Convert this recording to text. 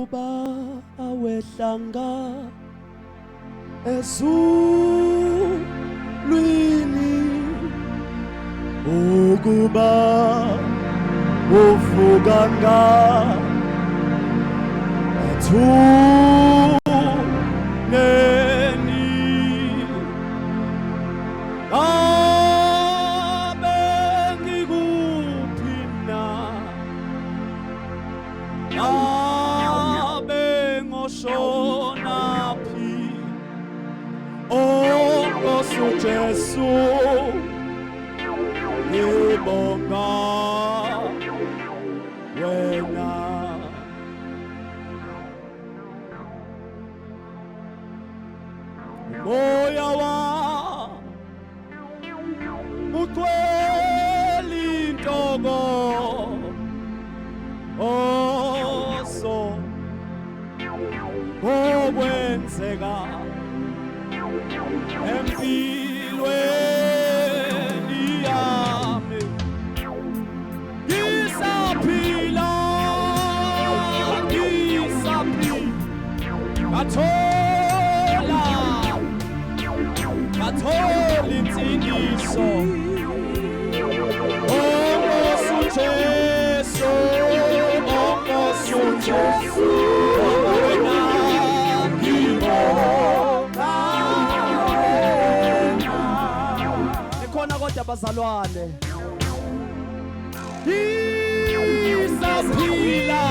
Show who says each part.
Speaker 1: Uba awehlanga ezulwini ukuba uvukanga ethuneni abe ngikuphi na abe ngoshona phi Nkosi Jesu ngibonga wena moya wa ugcwele intokozo oso okwenzeka empilweni yami ngisaphila ngathola insindiso Nkosi Jesu wena ngibonga nikhona kodwa bazalwane isaphila